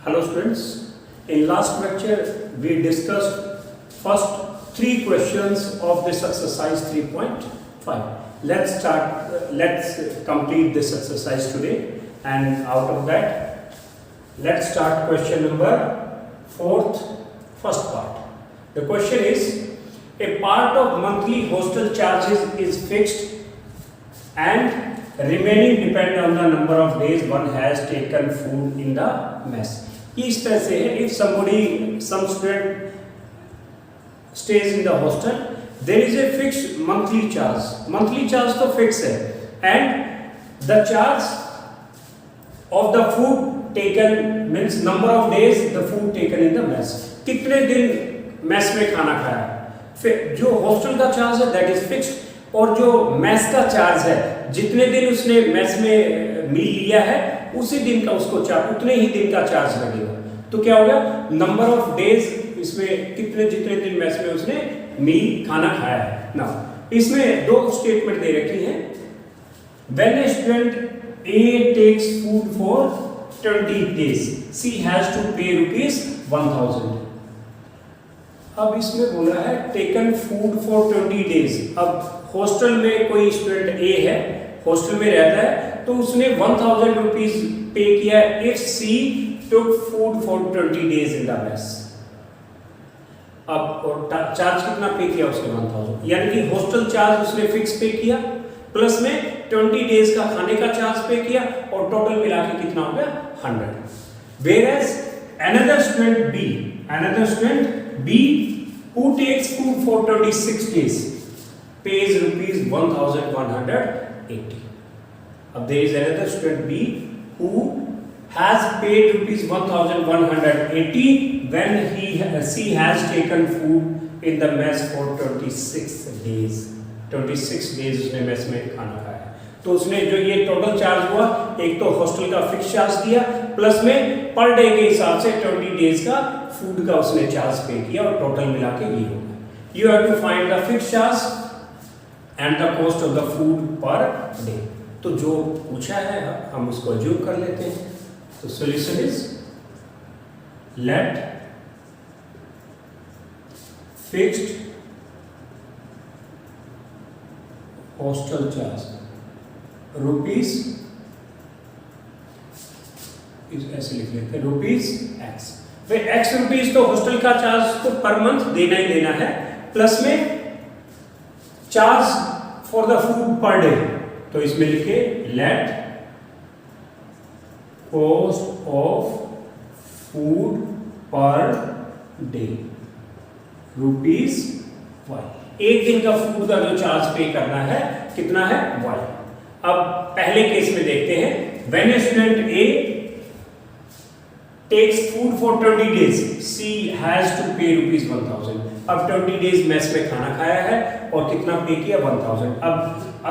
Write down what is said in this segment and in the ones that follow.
Hello students, in last lecture we discussed first three questions of this exercise 3.5. Let's complete this exercise today, and out of that let's start question number 4th, first part. The question is, a part of monthly hostel charges is fixed and remaining depend on the number of days one has taken food in the mess. इस तरह से if some student stays in the hostel, there is a fixed monthly charge तो fix है, and the charge of the food taken means number of days the food taken in the mess, कितने दिन mess में खाना खाया, फिर जो hostel का charge है that is fixed, और जो mess का charge है जितने दिन उसने mess में मील लिया है उसी दिन का उसको चार्ज, उतने ही दिन का चार्ज लगेगा. तो क्या होगा, नंबर ऑफ डेज इसमें जितने दिन मेस में उसने मील खाना खाया है. ना इसमें दो स्टेटमेंट दे रखी है. When a student a takes food for 20 days she has to pay ₹1000. अब इसमें बोला है टेकन फूड फॉर 20 days. अब हॉस्टल में कोई स्टूडेंट ए है, हॉस्टल में रहता है, तो उसने 1000 रुपीज पे किया if she took food for 20 days in the mess. अब और चार्ज कितना पे किया उसने 1000, यानी कि हॉस्टल चार्ज उसने फिक्स पे किया, प्लस में 20 days का खाने का चार्ज पे किया, और टोटल मिला के कितना हो गया 100. Whereas another student B who takes food for 26 days pays ₹1180. अब there is another student B who has paid ₹1180 when she has taken food in the mess for 26 days. 26 days उसने मेस में खाना खाया. तो उसने जो ये टोटल चार्ज हुआ, एक तो हॉस्टल का फिक्स चार्ज दिया, प्लस में पर डे के हिसाब से 20 डेज का फूड का उसने चार्ज पे किया, और टोटल मिला के ये होगा. You have to find the fix charge and the cost of the food per day. तो जो पूछा है हम उसको अज्यूम कर लेते हैं. तो solution is let fixed hostel charge rupees, ऐसे लिख लेते हैं ₹X. फिर X रुपीज तो हॉस्टल का चार्ज तो पर मंथ देना ही देना है, प्लस में charge for the food per day. तो इसमें लिखे let cost of food per day ₹Y. एक दिन का फूड का जो चार्ज पे करना है कितना है Y. अब पहले केस में देखते हैं. When a student a takes food for 20 days she has to pay ₹1000. अब 20 days मेस में खाना खाया है और कितना पे किया 1000. अब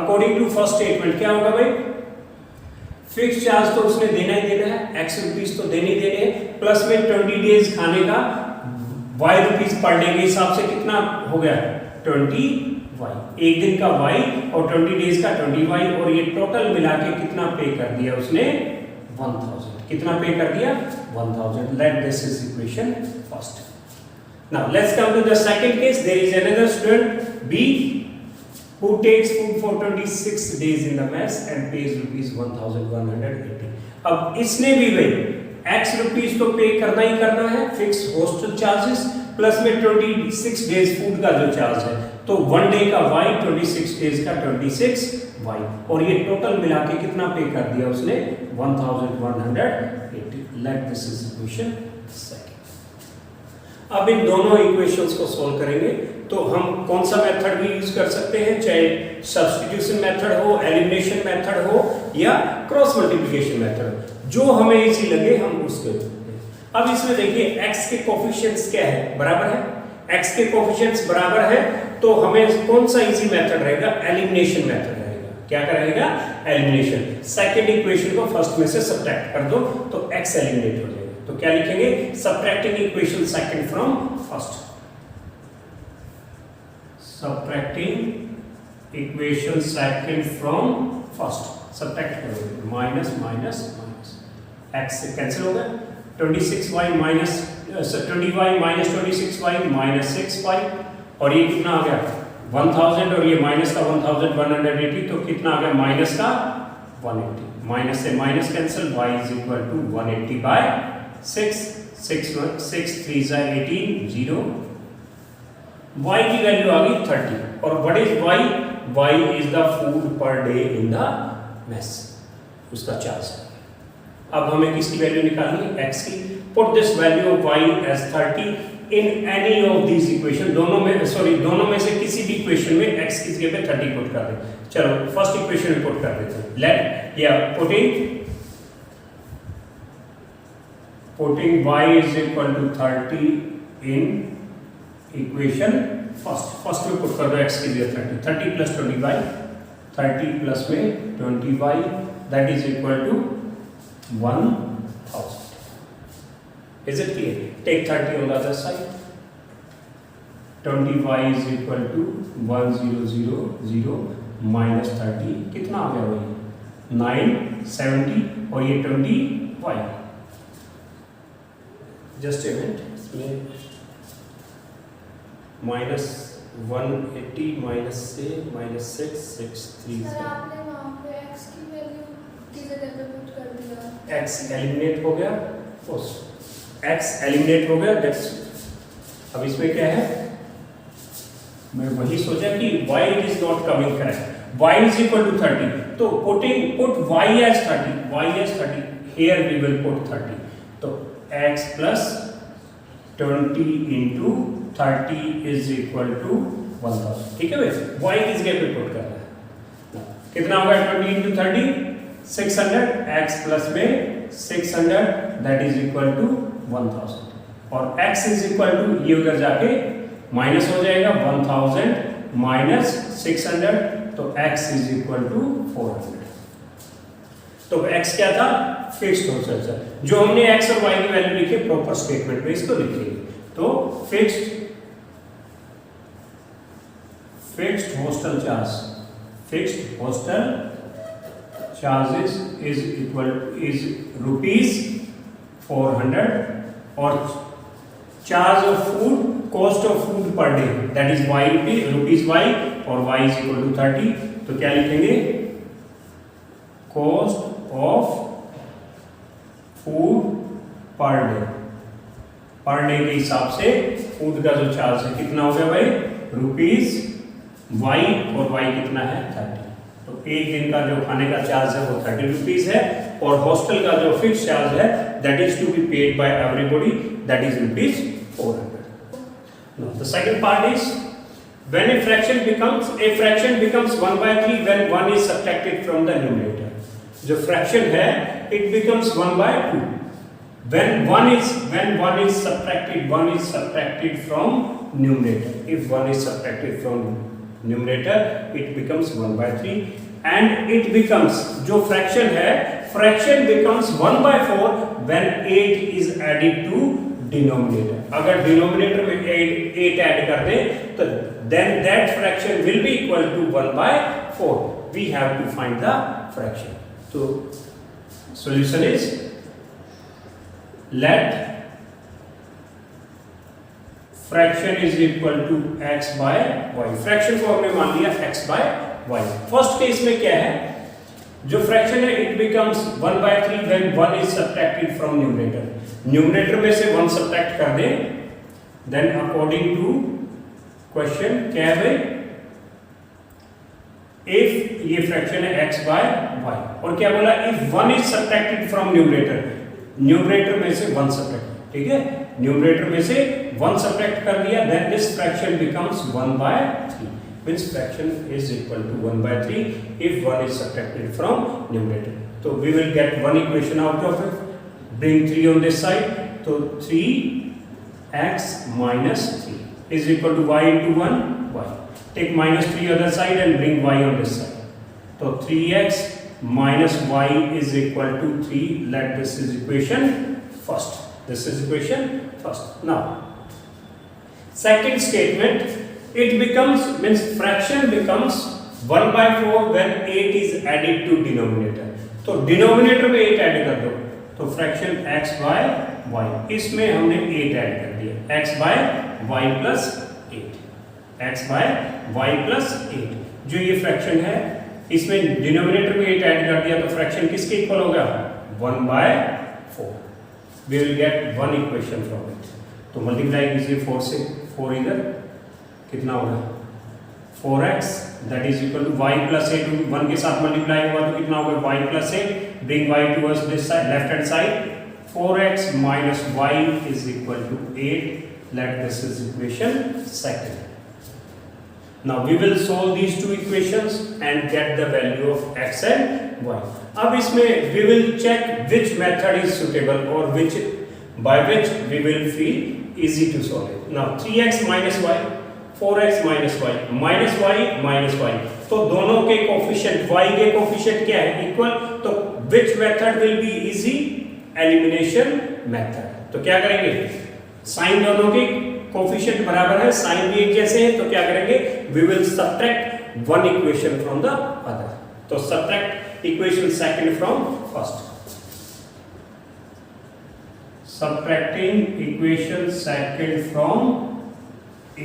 अकॉर्डिंग टू फर्स्ट स्टेटमेंट क्या होगा भाई, फिक्स चार्ज तो उसने देना ही देना है, X रुपीज तो देने ही देने हैं, प्लस में 20 days खाने का Y रुपीज पर डे के हिसाब से कितना हो गया 20Y. एक दिन का Y और 20 days का 20Y, और ये टोटल मिला के कितना पे कर दिया उसने 1000. कितना पे कर दिया 1000. Late this is equation first. Now let's come to the second case. There is another student B who takes food for 26 days in the mess and pays ₹1180. अब इसने भी भाई X रुपीज तो पे करना ही करना है, फिक्स हॉस्टल चार्जेस, प्लस में 26 डेज फूड का जो चार्ज है, तो 1 डे का Y, 26 डेज का 26Y, और ये टोटल मिला के कितना पे कर दिया उसने 1180. Late this is equation second. अब इन दोनों इक्वेशंस को सोल्व करेंगे. तो हम कौन सा मेथड भी यूज कर सकते हैं, चाहे सब्स्टिट्यूशन मेथड हो, एलिमिनेशन मेथड हो, या क्रॉस मल्टीप्लिकेशन मेथड, जो हमें इजी लगे हम उसके. अब इसमें देखिए x के कोफिशिएंट्स क्या है, बराबर है. x के कोफिशिएंट्स बराबर है, तो हमें कौन सा इजी मेथड रहेगा, एलिमिनेशन मेथड रहेगा. क्या रहेगा, एलिमिनेशन. सेकंड इक्वेशन को फर्स्ट में से सब्ट्रैक्ट कर दो तो x एलिमिनेट हो जाएगा. तो क्या लिखेंगे, subtracting equation second from first. Subtracting equation second from first, subtract करोगे, माइनस माइनस माइनस, x से कैंसिल होगा, 26y minus 20y minus 26y minus 6y, और ये कितना आ गया 1000 और ये माइनस का 1180, तो कितना आ गया माइनस का 180, माइनस से minus cancel, y is equal to 180 by 6, 6 3 जा 18 0, y की वैल्यू आ गई 30, और what is y? y is the food per day in the mess, उसका चार्ज। अब हमें किसकी वैल्यू निकालनी है? x की। Put this value of y as 30 in any of these equation, दोनों में से किसी भी इक्वेशन में x की जगह पे 30 पुट कर दें। चलो फर्स्ट इक्वेशन में पुट कर देते हैं। लेट या putting y is equal to 30 in equation first में पुट कर दो x की जगह 30 प्लस 20y, 30 प्लस में 20y that is equal to 1000. Is it clear? Take 30 on the other side. 20y is equal to 1000 minus 30, कितना आ गया भाई? 970, और ये 20y. Just a minute. इसमें minus 180 minus से minus 6 3. सर आपने वहाँ पे x की वैल्यू की जगह पे पुट कर दिया। x एलिमिनेट हो गया, उस x एलिमिनेट हो गया, दैट्स। अब इसमें क्या है, मैं वही सोचा कि y is not coming correct, y is equal to 30, तो put y as 30, here we will put 30, तो x plus 20 into 30 is equal to 1000, ठीक है भाई। y किस जगह पे पुट कर रहा है, कितना होगा 20 इंटू 30 600, x प्लस में 600 दैट इज इक्वल टू 1000, और x इज इक्वल टू ये उधर जाके माइनस हो जाएगा 1000 माइनस 600, तो x इज इक्वल टू 400। तो x क्या था? फिक्स्ड होस्टल, जो हमने x और y की वैल्यू लिखी प्रॉपर स्टेटमेंट में इसको लिखेंगे। तो fixed hostel charges is rupees 400, और charge of food, cost of food per day that is rupees y, और y इज इक्वल टू 30, तो क्या लिखेंगे? Cost of food per day के हिसाब से फूड का जो चार्ज है कितना हो गया भाई? रुपीज y, और y कितना है 30, तो एक दिन का जो खाने का चार्ज है वो 30 रुपीज है, और हॉस्टल का जो फिक्स चार्ज है that is to be paid by everybody that is rupees 400. Now the second part is when a fraction becomes 1/3 when 1 is subtracted from the numerator. जो fraction है it becomes 1/2 when 1 is subtracted from numerator. If 1 is subtracted from numerator it becomes 1/3, and it becomes, जो fraction है fraction becomes 1/4 when 8 is added to denominator. अगर denominator में 8 add कर दें तो then that fraction will be equal to 1/4. We have to find the fraction. So solution is let fraction is equal to x by y. fraction को हमने मान लिया x by y. First case में क्या है, जो फ्रैक्शन है it becomes 1/3 when 1 is subtracted from numerator. Numerator में से 1 सब्ट्रैक्ट कर दें, देन अकॉर्डिंग टू क्वेश्चन क्या है भाई, इफ ये फ्रैक्शन है x by y, और क्या बोला, if 1 is subtracted from numerator, numerator में से 1 सब्ट्रैक्ट, ठीक है, न्यूमरेटर में से 1 सब्ट्रैक्ट कर दिया, then this fraction becomes 1/3. Means fraction is equal to 1/3 if 1 is subtracted from numerator. So we will get one equation out of it. Bring 3 on this side. So 3x minus 3 is equal to y into 1 y. Take minus 3 other side and bring y on this side. So 3x minus y is equal to 3. Let this is equation first. This is equation first. Now second statement. It becomes, means fraction becomes 1/4 when 8 is added to denominator. तो denominator में 8 add कर दो, तो fraction x by Y, इसमें हमने 8 add कर दिया, x by y plus 8, x by y plus 8। जो ये फ्रैक्शन है इसमें डिनोमिनेटर में 8 ऐड कर दिया तो फ्रैक्शन किसके इक्वल होगा, 1/4। We will get one equation from it. तो मल्टीप्लाई कीजिए 4 से, 4 इधर कितना होगा 4x that is equal to y plus 8, 1 के साथ मल्टीप्लाई हुआ तो कितना होगा y plus 8, bring y towards this side left hand side, 4x minus y is equal to 8. Let this is equation second. Now we will solve these two equations and get the value of x and y. अब इसमें we will check which method is suitable or by which we will feel easy to solve it. Now 3x minus y, 4x minus y, minus y minus y. तो दोनों के coefficient y के coefficient क्या है equal, तो which method will be easy? Elimination method. तो क्या करेंगे, साइन दोनों के कोफिशिएंट बराबर है, साइन भी एक जैसे हैं, तो क्या करेंगे, we will subtract one equation from the other. तो subtract equation second from first, subtracting equation second from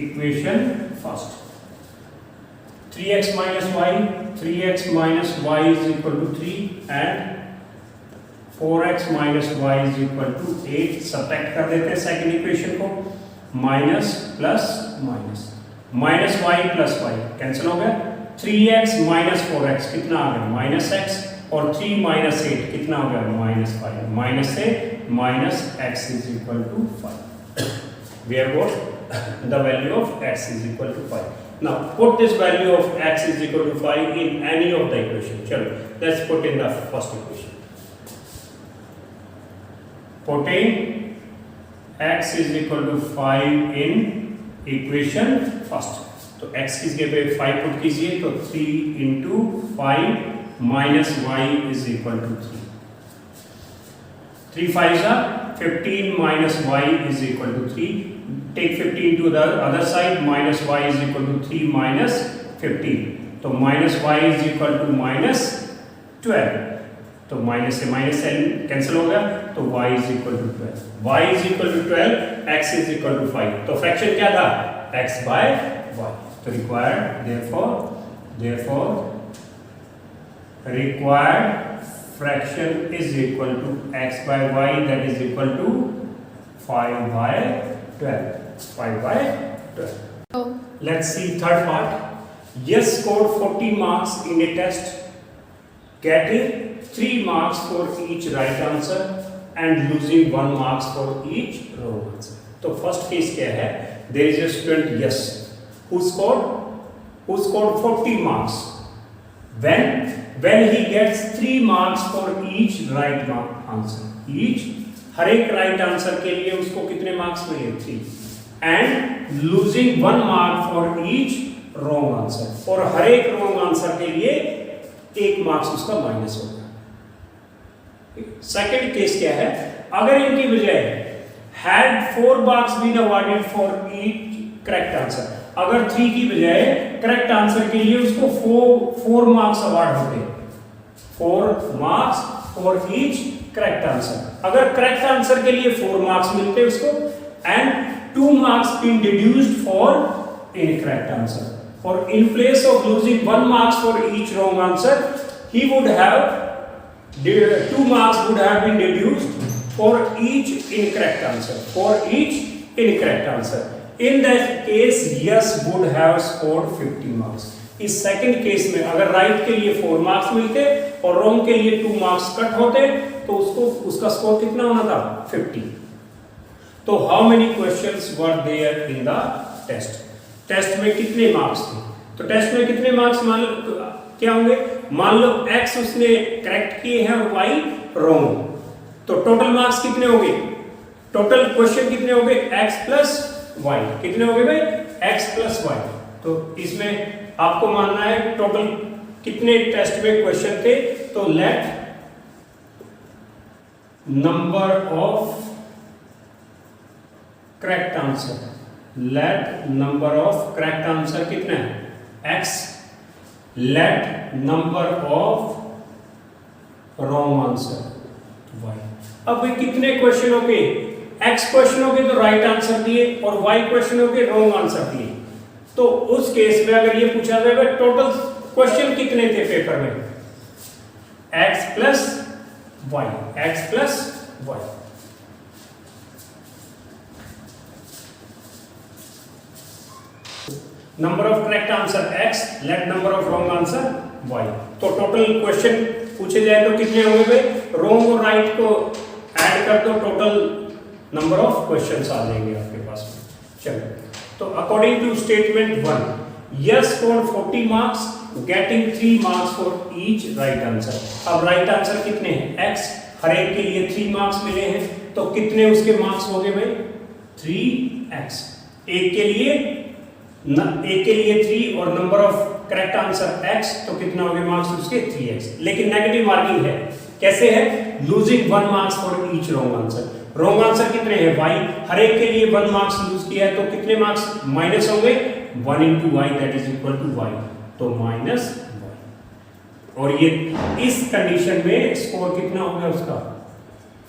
equation first. 3x minus y, 3x minus y is equal to 3 and 4x minus y is equal to 8। Subtract कर देते हैं second equation को, minus plus minus, minus y plus y cancel हो गया, 3x minus 4x कितना आ गया minus x, और 3 माइनस 8 कितना हो गया माइनस 5, माइनस से minus x is equal to 5। We have got the value of x is equal to 5। Now put this value of x is equal to 5 in any of the equation. चलो let's put in the first equation. Putting x is equal to 5 in equation first. तो x किस जगह पे 5 put कीजिए, तो 3 into 5 minus y is equal to 3. 3 5s are 15 minus y is equal to 3. Take 15 to the other side, minus y is equal to 3 minus 15. तो minus y is equal to minus 12. तो minus से minus cancel हो गया, तो y is equal to 12. y is equal to 12, x is equal to 5. तो fraction क्या था, x by y. तो required therefore required fraction is equal to x by y, that is equal to 5 by 12. 5 by 12. Oh. Let's see third part. Yes scored 40 marks in a test, getting 3 marks for each right answer and losing 1 marks for each wrong answer. तो first case क्या है, there is a student yes who scored 40 marks when he gets 3 marks for each right answer. each हर एक right answer के लिए उसको कितने marks मिले 3, and losing 1 mark for each wrong answer, और हर एक रॉन्ग आंसर के लिए 1 मार्क्स उसका माइनस होगा। सेकंड केस क्या है, अगर इनकी बजाय had 4 marks been awarded for each correct answer, अगर 3 की बजाय करेक्ट आंसर के लिए उसको 4 मार्क्स अवार्ड होते, 4 marks for each correct answer. अगर करेक्ट आंसर के लिए 4 मार्क्स मिलते उसको, and 2 marks being deduced for incorrect answer. For in place of losing 1 marks for each wrong answer, he would have 2 marks would have been deduced for each incorrect answer. For each incorrect answer. In that case, yes would have scored 50 marks. इस second case में अगर right के लिए 4 marks मिलते और wrong के लिए 2 marks cut होते, तो उसका स्कोर कितना होना था 50। तो how many questions were there in the test, test में कितने मार्क्स थे, तो टेस्ट में कितने मार्क्स मान लो क्या होंगे, मान लो x उसने करेक्ट किए हैं और y रॉन्ग, तो टोटल मार्क्स कितने होंगे, टोटल क्वेश्चन कितने होंगे x प्लस y, कितने होंगे भाई x प्लस y। तो इसमें आपको मानना है टोटल कितने टेस्ट में क्वेश्चन थे, तो let number of correct answer, let number of correct answer कितना है x, let number of wrong answer y। अब कितने क्वेश्चन हो गए, x क्वेश्चन हो गए तो राइट आंसर दिए और y क्वेश्चन हो गए रॉन्ग आंसर दिए। तो उस केस में अगर ये पूछा जाएगा टोटल क्वेश्चन कितने थे पेपर में, x plus y, number of correct answer x, let number of wrong answer y। तो टोटल क्वेश्चन पूछे जाए तो कितने होंगे भाई, रॉन्ग और राइट को ऐड कर दो, टोटल नंबर ऑफ क्वेश्चंस आ जाएंगे आपके पास में। चलो, तो according to statement 1, Yash scored 40 marks getting 3 marks for each right answer. अब राइट आंसर कितने हैं, x, हर एक के लिए 3 मार्क्स मिले हैं, तो कितने उसके मार्क्स हो गए भाई, 3x। एक के लिए 3 और number of correct answer x, तो कितना हो गए मार्क्स उसके 3x। लेकिन नेगेटिव मार्किंग है, कैसे है, losing 1 marks for each wrong answer. Wrong answer कितने हैं y, हर एक के लिए 1 मार्क्स लूज किया है, तो कितने मार्क्स माइनस होंगे, 1 into y that is equal to y, तो माइनस y। और ये इस कंडीशन में स्कोर कितना हो गया उसका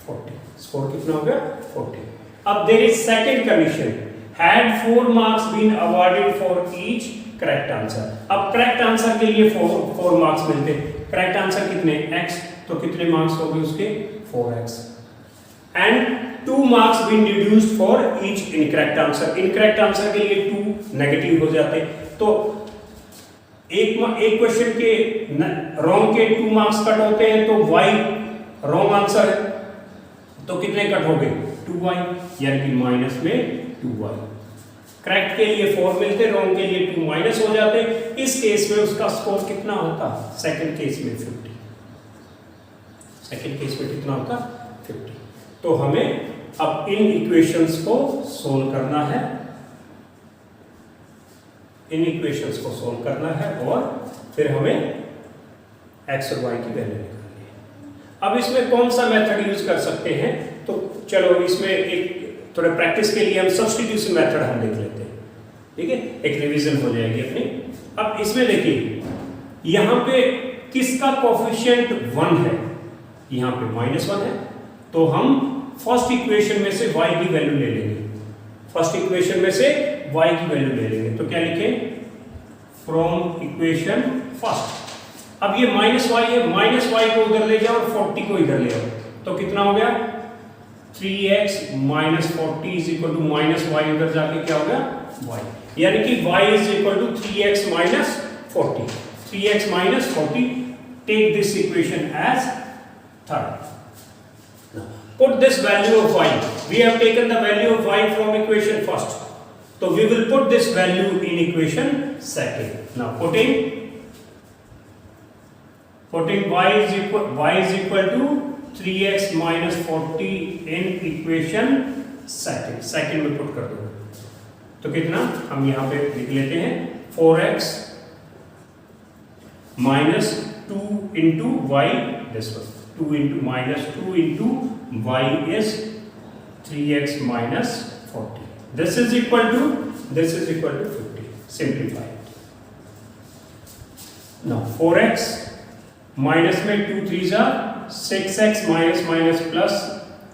40, स्कोर कितना हो गया 40। अब there is second condition, had 4 marks been awarded for each correct answer। अब करेक्ट आंसर के लिए 4 मार्क्स मिलते, करेक्ट आंसर कितने x, तो कितने मार्क्स हो गए उसके 4x। And 2 marks been deducted for each incorrect answer, incorrect answer के लिए 2 नेगेटिव हो जाते, तो एक क्वेश्चन के रॉन्ग के 2 मार्क्स कट होते हैं, तो y रॉन्ग आंसर है, तो कितने कट हो गए 2y, यानी कि माइनस में 2y। करेक्ट के लिए 4 मिलते, रॉन्ग के लिए 2 माइनस हो जाते। इस केस में उसका स्कोर कितना होता, सेकंड केस में 50, सेकंड केस में कितना होता 50। तो हमें अब इन इक्वेशंस को सोल्व करना है, इन इक्वेशंस को सोल्व करना है और फिर हमें x और y की वैल्यू निकालनी है। अब इसमें कौन सा मेथड यूज कर सकते हैं, तो चलो इसमें एक थोड़ा प्रैक्टिस के लिए हम सब्स्टिट्यूशन मेथड हम देख लेते हैं, ठीक है, एक रिवीजन हो जाएगी अपनी। अब इसमें देखिए यहाँ पे किसका कोफिशिएंट 1 है, यहाँ पे -1 है, तो हम फर्स्ट इक्वेशन में से y की वैल्यू ले लेंगे, फर्स्ट इक्वेशन में से y की वैल्यू ले लेंगे, तो क्या लिखें, फ्रॉम इक्वेशन फर्स्ट। अब ये -y है, -y को उधर ले जाओ और 40 को इधर ले आओ, तो कितना हो गया 3x minus 40 is equal to minus y, उधर जाके क्या हो गया y, यानी कि y is equal to 3x minus 40, 3x minus 40, take this equation as third। Now put this value of y, we have taken the value of y from equation first, so we will put this value in equation second। Now putting y is equal to 3x minus 40 in equation second में put कर दो, तो कितना हम यहाँ पे लिख लेते हैं 4x minus 2 into y, this one 2 into minus 2 into y is 3x minus 40, this is equal to 50, simplify it। now 4x minus में 2 3s are 6x minus minus plus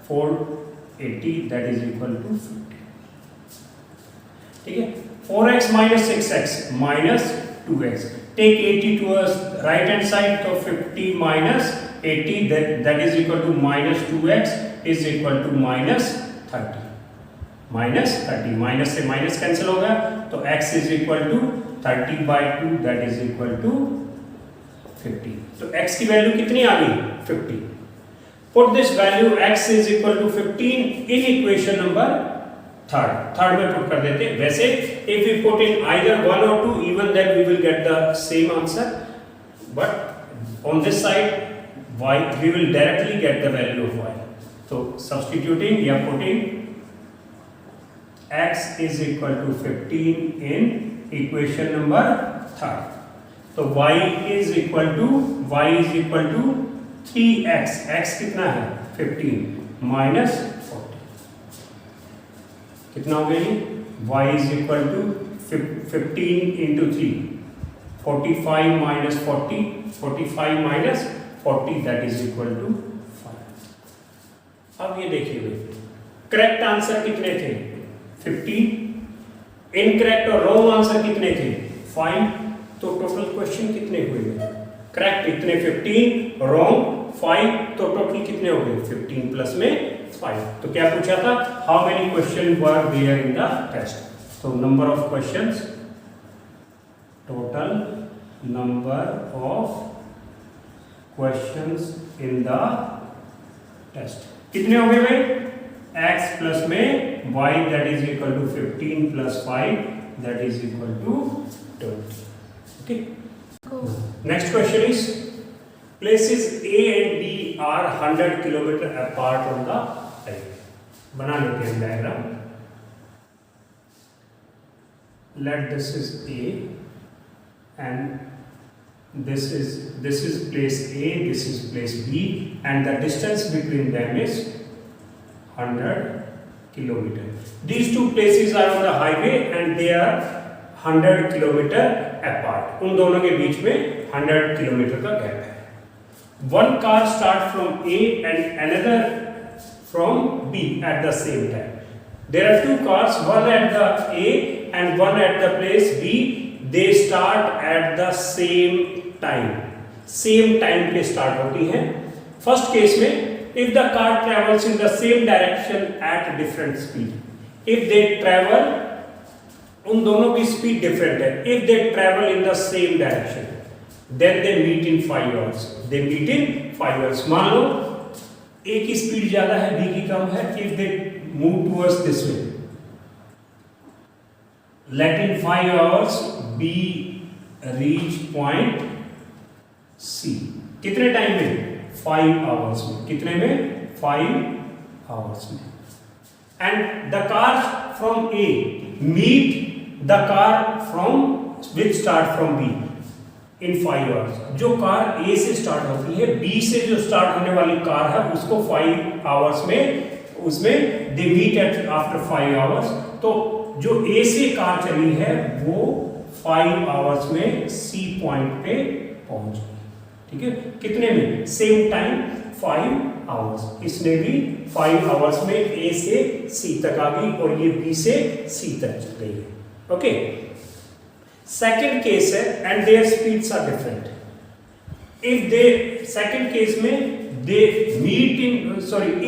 480 that is equal to 50, ठीक है। 4x minus 6x minus 2x, take 80 to us right hand side, तो 50 minus 80 that is equal to minus 2x is equal to minus 30, minus 30, minus से minus cancel होगा, तो x is equal to 30 by 2 that is equal to 50, तो x की value कितनी आ गई 50। Put this value x is equal to 15 in equation number third में put कर देते हैं। वैसे if we put in either 1 or 2 even then we will get the same answer, but on this side y we will directly get the value of y, so substituting या putting x is equal to 15 in equation number third, तो y is equal to 3x, x कितना है 15 minus 40, कितना हो गया, y is equal to 15 into 3, 45 minus 40, 45 minus 40 that is equal to 5। अब ये देखिए भाई करेक्ट आंसर कितने थे? 15। इनकरेक्ट और रॉन्ग आंसर कितने थे? 5। तो टोटल क्वेश्चन कितने हुए? करेक्ट इतने 15, रॉन्ग 5, तो टोटल कितने हो गए? 15 प्लस में 5। तो क्या पूछा था? How many question were there in the test? तो number of questions, total number of questions in the test कितने हो गए भाई? x प्लस में y that is equal to 15 plus 5 that is equal to 20. Okay, next question is places A and B are 100 kilometre apart on the highway. बना लेते हैं diagram. Let this is A and this is place A, this is place B, and the distance between them is 100 kilometer. These two places are on the highway and they are 100 kilometer apart. उन दोनों के बीच में 100 kilometre का gap है. One car starts from A and another from B at the same time. There are two cars, one at the A and one at the place B. They start at the same time. Same time पे start होती हैं. First case में, if the car travels in the same direction at different speed. If they travel, उन दोनों की speed different है. If they travel in the same direction, then they meet in 5 hours. They meet in 5 hours. मान लो A की speed ज्यादा है, B की कम है. If they move towards this way, let in 5 hours B reach point C. कितने time में? 5 hours में. कितने में? 5 hours में. And the cars from A meet the car from which start from B in 5 hours. जो car A से start होती है, B से जो स्टार्ट होने वाली कार है उसको 5 hours में, उसमें they meet at after 5 hours. तो जो A से कार चली है वो 5 hours में C पॉइंट पे पहुंच गई. ठीक है, कितने में? Same time 5 hours. इसने भी 5 hours में A से C तक आ गई और ये B से C तक चल गई है. ओके, सेकेंड केस है and there speeds are different. If they second case में they meet in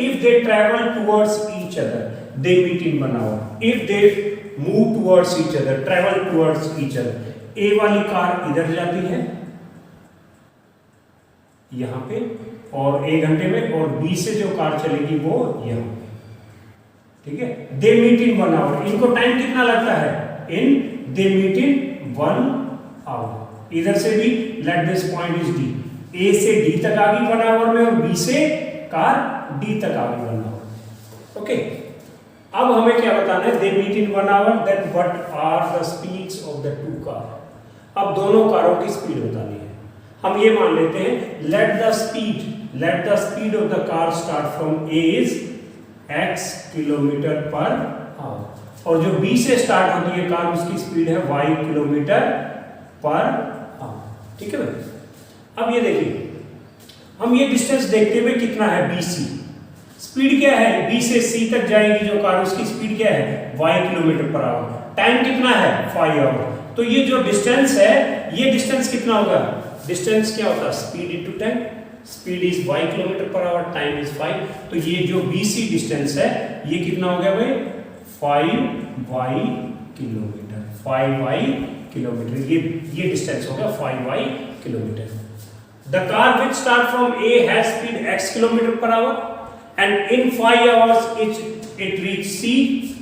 if they travel towards each other they meet in 1 hour. If they move towards each other, travel towards each other, A वाली car इधर जाती है यहां पे और 1 घंटे में, और बी से जो कार चलेगी वो यहां पे. ठीक है, दे मीट इन 1 hour. इनको टाइम कितना लगता है? They meet in 1 hour. इधर से भी let this point is D. A से डी तक आ गई 1 hour में और बी से कार डी तक आ गई 1 hour. ओके, अब हमें क्या बताना है? They meet in 1 hour. Then what are the speeds of the two car? अब दोनों कारों की स्पीड बतानी है. हम ये मान लेते हैं let the speed of the car start from A is x kilometre per our, और जो B से स्टार्ट होती है कार उसकी स्पीड है y किलोमीटर पर आवर. ठीक है भाई, अब ये देखिए, हम ये डिस्टेंस देखते हुए कितना है BC, स्पीड क्या है? B से C तक जाएगी जो कार उसकी स्पीड क्या है? y kilometre per our. Time कितना है? 5 hour. तो ये जो डिस्टेंस है, ये डिस्टेंस कितना होगा? डिस्टेंस क्या होता है? Speed into time. Speed is y kilometre per our, time is 5. तो ये जो BC डिस्टेंस है ये कितना हो गया भाई? 5y kilometre. 5y किलोमीटर, ये डिस्टेंस हो गया 5y kilometre. The car which start from A has speed x kilometre per our and in 5 hours it reach C.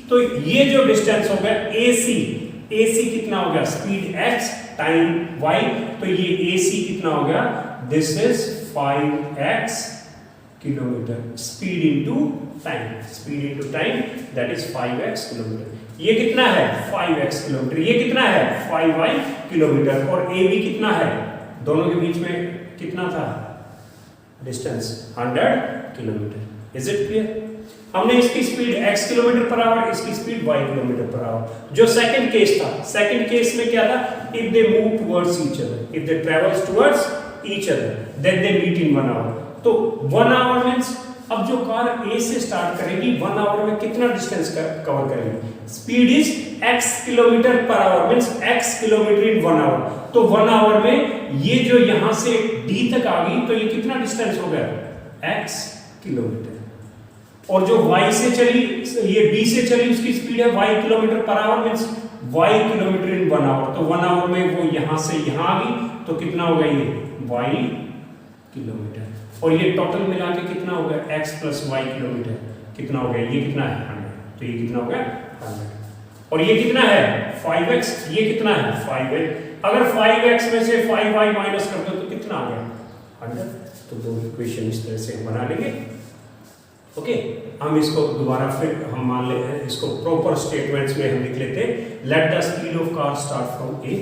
तो ये जो डिस्टेंस हो गया AC कितना हो गया? Speed x time y. तो ये AC कितना हो गया? This is 5x kilometre. Speed into time that is 5x kilometre. ये कितना है? 5x kilometre. ये कितना है? 5y kilometre. और AB कितना है? दोनों के बीच में कितना था distance? 100 kilometre. Is it clear? हमने इसकी speed x kilometre per hour, इसकी speed y kilometre per hour. जो सेकंड केस था, सेकंड केस में क्या था? If they move towards each other, if they travels towards each other, then they meet in 1 hour. तो 1 hour means अब जो car ए से स्टार्ट करेगी 1 आवर में कितना डिस्टेंस कवर करेगी? Speed is x kilometre per hour, means x kilometre in 1 hour. तो 1 hour में ये जो यहां से D तक आ गई तो ये कितना डिस्टेंस हो गया? x kilometre. और जो y से चली, ये B से चली, उसकी स्पीड है y kilometre per hour, means y kilometre in 1 hour. तो 1 आवर में वो यहां से यहां आ गई तो कितना होगा? ये y किलोमीटर। और ये टोटल मिला के कितना हो गया? x plus y kilometre. कितना हो गया? ये कितना है? 100। तो ये कितना हो गया? 100। और ये कितना है? 5x। ये कितना है? 5x। अगर 5x में से 5y माइनस कर दो तो कितना आ गया? 100। तो दो इक्वेशन इस तरह से बना लेंगे। ओके, हम इसको दोबारा फिर हम मान लेते हैं, इसको प्रॉपर स्टेटमेंट्स में हम लिख लेते हैं। Let the speed of car start from A,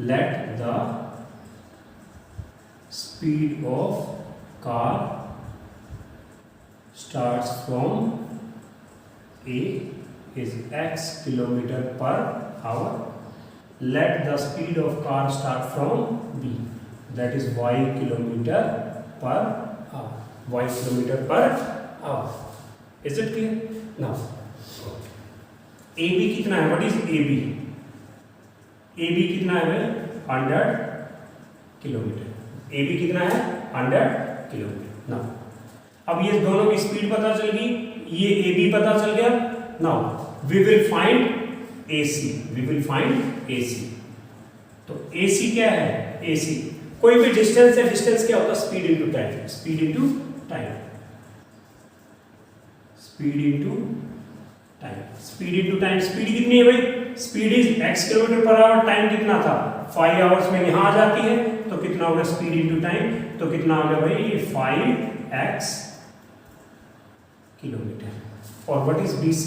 let the speed of car starts from A is x kilometer per hour. Let the speed of car start from B, that is y kilometer per hour. Y kilometer per hour. Is it clear? Now, AB कितना है? What is AB? AB कितना है? 100 kilometre. AB कितना है? 100 kilometre. Now अब ये दोनों की स्पीड पता चल गई, ये AB पता चल गया। Now we will find AC, we will find AC। तो AC क्या है? AC कोई भी डिस्टेंस है, डिस्टेंस क्या होता है? Speed into time, speed into time, speed into time, speed into time. Speed कितनी है भाई? Speed is x kilometre per our. Time कितना था? 5 आवर्स में यहां आ जाती है तो कितना होगा? Speed into time. तो कितना होगा भाई? ये 5x किलोमीटर। और व्हाट इज BC?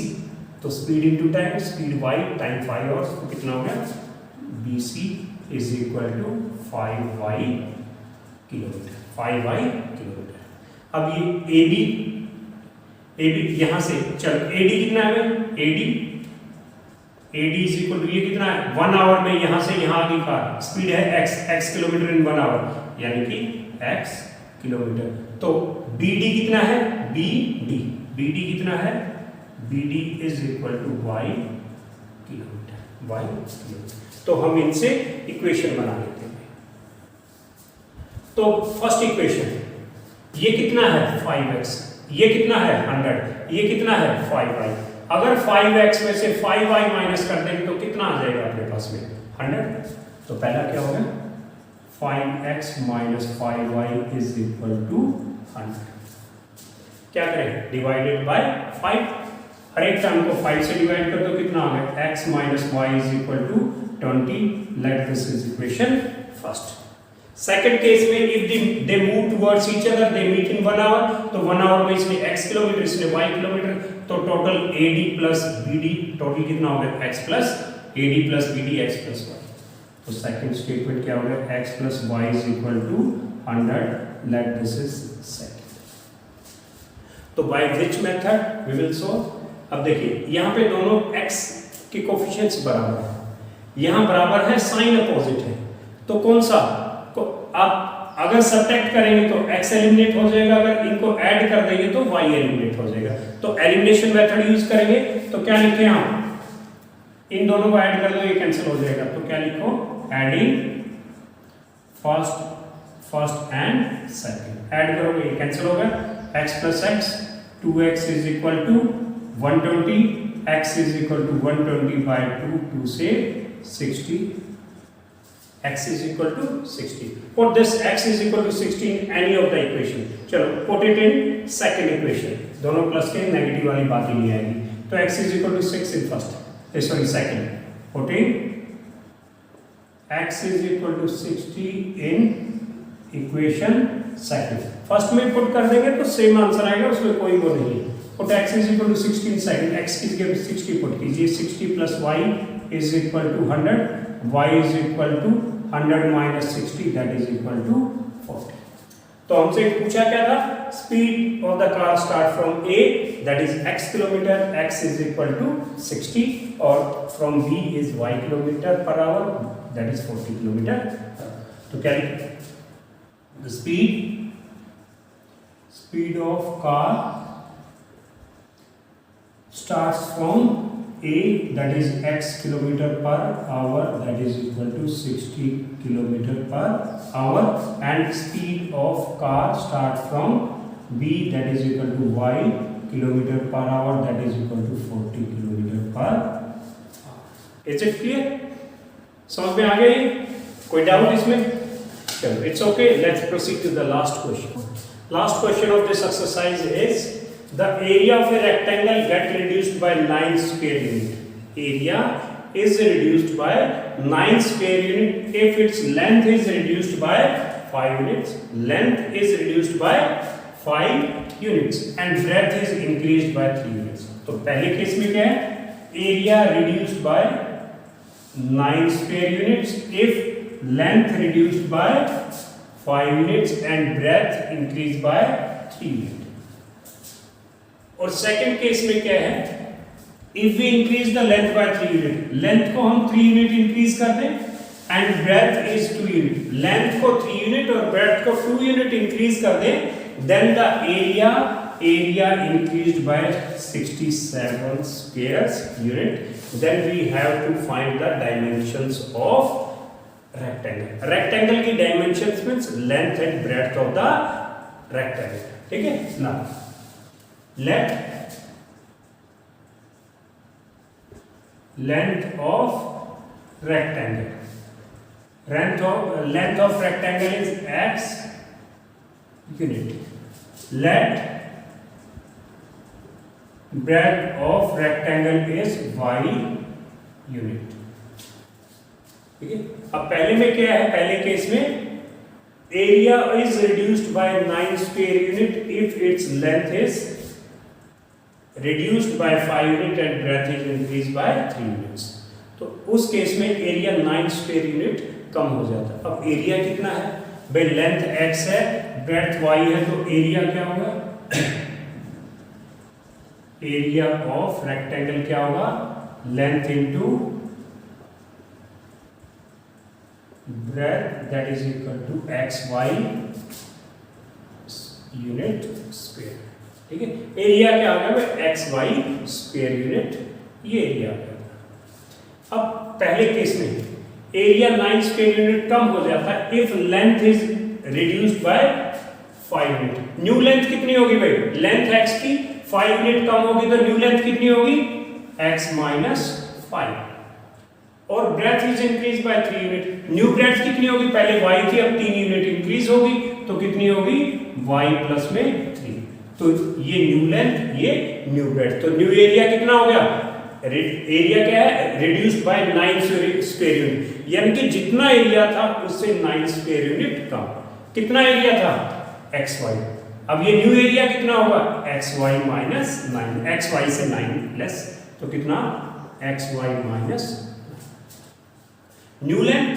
तो speed into time, speed y time 5 hours, तो कितना हो गया? BC is equal to 5y kilometre, 5y kilometre. अब ये AB यहां से चल, AD कितना है भाई? AD इज इक्वल टू, ये कितना है? 1 आवर में यहां से यहां आगे का स्पीड है x किलोमीटर इन 1 आवर, यानी कि x किलोमीटर। तो BD कितना है? BD कितना है? BD is equal to y kilometre. तो हम इनसे इक्वेशन बना लेते हैं। तो फर्स्ट इक्वेशन, ये कितना है? 5x, ये कितना है? 100, ये कितना है? 5y। अगर 5x में से 5y माइनस कर देंगे तो कितना आ जाएगा अपने पास में? 100। तो पहला क्या होगा? 5x minus 5y is equal to 100। क्या करें? Divided by 5। हर एक टर्म को 5 से डिवाइड कर दो, कितना आ गया? x minus y is equal to 20। Let this is equation first. Second case में if they move towards each other, they meet in 1 hour, तो 1 आवर में इसने x किलोमीटर, इसने y किलोमीटर, तो total AD plus BD, total कितना हो गया? x plus AD plus BD, x plus y। तो सेकंड स्टेटमेंट क्या हो गया? x plus y is equal to 100। Late this is second. तो by which method we will solve? अब देखिए यहाँ पे दोनों x के कोफिशिएंट्स बराबर है, यहाँ बराबर है, साइन अपोजिट है, तो कौन सा? आप अगर सब्ट्रैक्ट करेंगे तो x एलिमिनेट हो जाएगा, अगर इनको ऐड कर देंगे तो y एलिमिनेट हो जाएगा। तो एलिमिनेशन मेथड यूज करेंगे, तो क्या लिखें आप? इन दोनों को ऐड कर दो, ये कैंसिल हो जाएगा, तो क्या लिखो? Adding first and second. Add करोगे ये कैंसिल होगा, x plus x, 2x is equal to 120, x is equal to 120 by 2 से 60, x is equal to 60. Put this x is equal to 60 in any of the equation. चलो put it in second equation. दोनों plus के negative वाली बात ही नहीं आएगी। तो x is equal to 6 in first, sorry second. Putting x is equal to 60 in equation second. First में put कर देंगे तो सेम आंसर आएगा, उसमें कोई वो नहीं। Put x is equal to 60 in second. x की जगह 60 पुट कीजिए, 60 plus y is equal to 100. y is equal to 100 minus 60, that is equal to 40. तो हमसे पूछा क्या था? Speed of the car start from A, that is x kilometre, x is equal to 60, और from B is y kilometre per our, that is 40 kilometre. तो क्या लिखें? The speed speed of car starts from A, that is x kilometer per hour, that is equal to 60 kilometer per hour, and speed of car starts from B, that is equal to y kilometer per hour, that is equal to 40 kilometer per hour. Is it clear? समझ में आ गया ये? कोई doubt इसमें? चलो, it's okay. Let's proceed to the last question. Last question of this exercise is the area of a rectangle get reduced by 9 square unit. Area is reduced by 9 square unit if its length is reduced by 5 units. Length is reduced by 5 units and breadth is increased by 3 units. तो पहले case में क्या है? Area reduced by 9 square units if length reduced by 5 units and breadth increased by 3 units. और second case में क्या है? If we increase the length by 3 unit, length को हम 3 unit increase कर दें and breadth is 2 unit. Length को 3 unit और breadth को 2 unit increase कर दें, then the area increased by 67 square unit. Then we have to find the dimensions of rectangle. Rectangle की dimensions means length and breadth of the rectangle. ठीक है? Now let length of rectangle. Length of rectangle is x unit. Let breadth of rectangle is y unit. ठीक है? अब पहले में क्या है? पहले केस में area is reduced by 9 square unit if its length is reduced by 5 unit and breadth is increased by 3 units. तो उस केस में एरिया 9 स्क्वायर यूनिट कम हो जाता है. अब एरिया कितना है? भाई लेंथ x है, ब्रेड्थ y है, तो एरिया क्या होगा? एरिया ऑफ रेक्टेंगल क्या होगा? Length into breadth, that is equal to xy unit square. ठीक है? एरिया क्या आ गया? xy स्क्वायर यूनिट, ये एरिया आ गया. अब पहले केस में एरिया 9 स्क्वायर यूनिट कम हो जाता है if length is reduced by 5 unit. New length कितनी होगी भाई? लेंथ x की 5 यूनिट कम होगी तो न्यू लेंथ कितनी होगी? x minus 5. और breadth is increase by 3 unit. New breadth कितनी होगी? पहले y थी, अब 3 यूनिट इंक्रीज होगी तो कितनी होगी? y प्लस में 3. तो ये न्यू लेंथ, ये न्यू ब्रेड्थ. तो न्यू एरिया कितना हो गया? एरिया क्या है? रिड्यूस्ड बाय 9 स्क्वायर यूनिट, यानी कि जितना एरिया था उससे 9 स्क्वायर यूनिट कम. कितना एरिया था? xy. अब ये न्यू एरिया कितना होगा? xy minus 9. xy से 9 लेस, तो कितना? xy minus. New length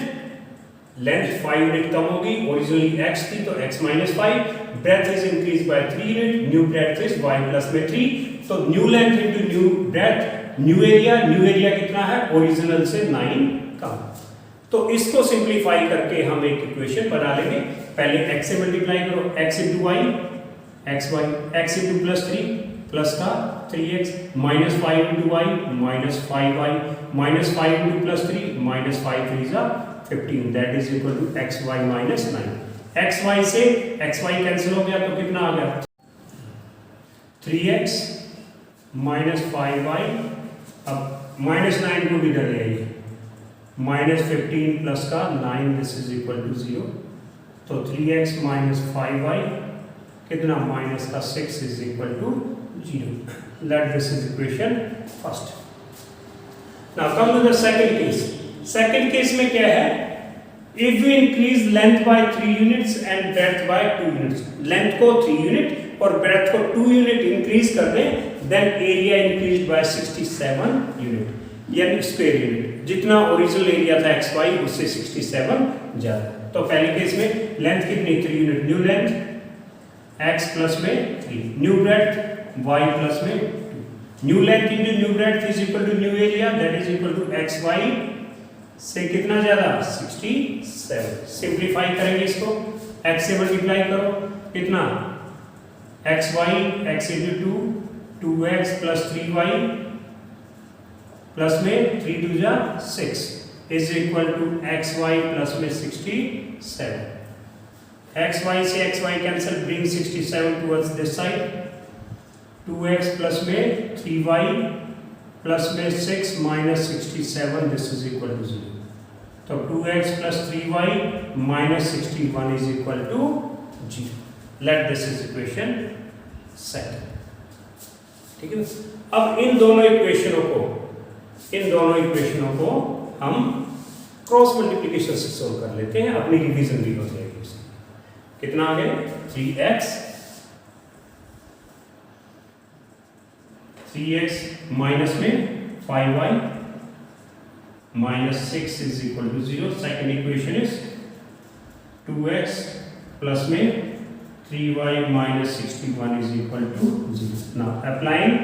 5 unit कम होगी, ओरिजिनली x थी तो x minus 5. Breadth is increase by 3 unit, new breadth is y plus में 3. तो new length into new breadth, new area कितना है? ओरिजिनल से 9 कम. तो इसको सिंप्लीफाई करके हम एक इक्वेशन बना लेंगे. पहले x से मल्टीप्लाई करो, x into y, x into plus 3 plus का 3x minus 5 into y minus 5y minus 5 into plus 3 minus 5 3 जा 15, that is equal to xy minus 9. xy से xy कैंसिल हो गया तो कितना आ गया? 3x minus 5y. अब माइनस 9 को किधर ले आइए? माइनस 15 प्लस का 9, दिस इज इक्वल टू 0. तो 3x माइनस 5y कितना? माइनस का 6 is equal to 0. Let this is equation first. Now come to the second case. Second case में क्या है? If we increase length by 3 units and breadth by 2 units. Length को 3 unit और breadth को 2 unit increase कर दें, then area increased by 67 unit, यानी square unit. जितना ओरिजिनल एरिया था xy उससे 67 ज्यादा. तो पहले केस में लेंथ कितनी? 3 unit. New length x plus में 3, न्यू ब्रेड्थ y प्लस में 2. New length into new breadth is equal to new area, that is equal to xy से कितना ज्यादा? 67. सिंप्लीफाई करेंगे इसको, x से मल्टीप्लाई करो, कितना? X y x into 2x plus 3y plus में 3 2 जा 6 is equal to x y plus में 67. एक्स वाई से x y cancel, bring 67 towards this side. 2x plus में 3y प्लस में 6 minus 67, this is equal to 0. तो 2x plus 3y minus 61 is equal to 0. Let this is equation set. ठीक है. अब इन दोनों इक्वेशनों को हम क्रॉस मल्टीप्लिकेशन से सोल्व कर लेते हैं. अपनी रिवीजन भी हो जाएगी इसकी. कितना आ गया? 3x माइनस में 5y minus 6 is equal to 0. Second equation is 2x plus में 3y minus 61 is equal to 0. Now applying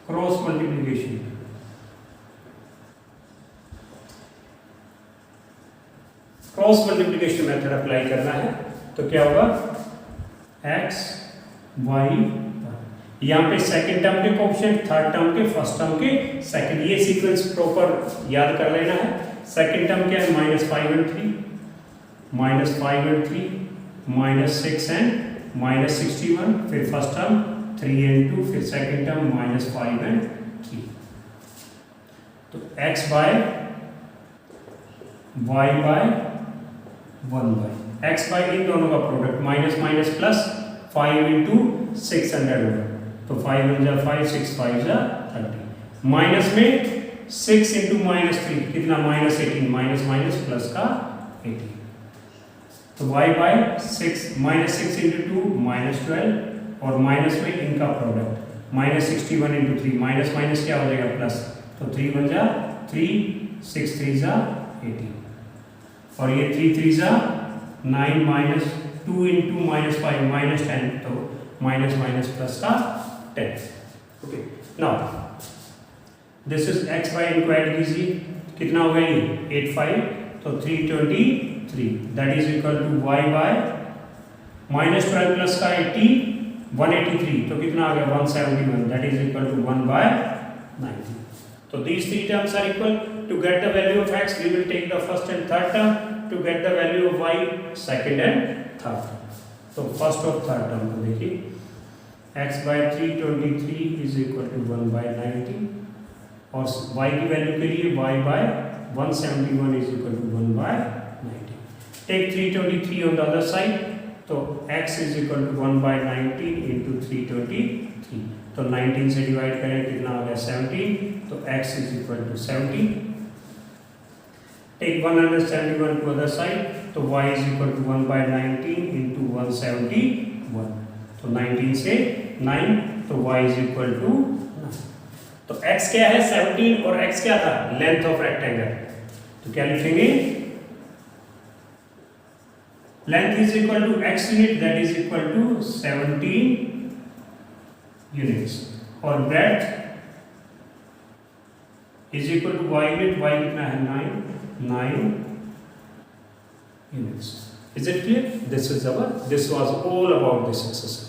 cross multiplication. Cross multiplication method apply करना है तो क्या होगा? x y, यहाँ पे सेकंड टर्म के कोएफिशिएंट, थर्ड टर्म के, फर्स्ट टर्म के सेकंड, ये सीक्वेंस प्रॉपर याद कर लेना है. सेकंड टर्म क्या है? -5 and 3, -5 and 3, -6 and -61. फिर फर्स्ट टर्म 3 and 2, फिर सेकंड टर्म -5 and 3. तो x by y by 1 by x by इन दोनों का product minus minus plus 5 into 600 होगा. तो 5 1 जा 5, 6 5 जा 30. माइनस में 6 into -3 कितना? -18. माइनस माइनस प्लस का 18. तो y by 6 -6 into 2 -12 और माइनस में इनका प्रोडक्ट -61 into 3 माइनस माइनस क्या हो जाएगा? प्लस. तो 3 1 जा 3, 6 3 जा 18 और ये 3 3 जा 9 माइनस 2 into -5 -10. तो माइनस माइनस प्लस का 10. Okay. Now this is x by इनको ऐड कीजिए. कितना हो गया? 85. तो 323 that is equal to y by -12 plus का 80 183. तो कितना आ गया? 171 that is equal to 1 by 90. So these three terms are equal. To get the value of x, we will take the first and third term. To get the value of y, second and third term. So first और third term को देखिए. x by 323 is equal to 1 by 90 और y की value के लिए y by 171 is equal to 1 by 90. Take 323 on the other side. तो x is equal to 1 by 90 into 323. तो 19 से डिवाइड करें कितना हो गया? 17. तो x is equal to 70. Take 171 to other side. तो y is equal to 1 by 19 into 171. तो 19 से 9. तो y is equal to 9. तो x क्या है? 17 और x क्या था? Length of rectangle. तो क्या लिखेंगे? Length is equal to x unit, that is equal to 17 units. और breadth is equal to y unit. y कितना है? 9 units. Is it clear? This was all about this exercise.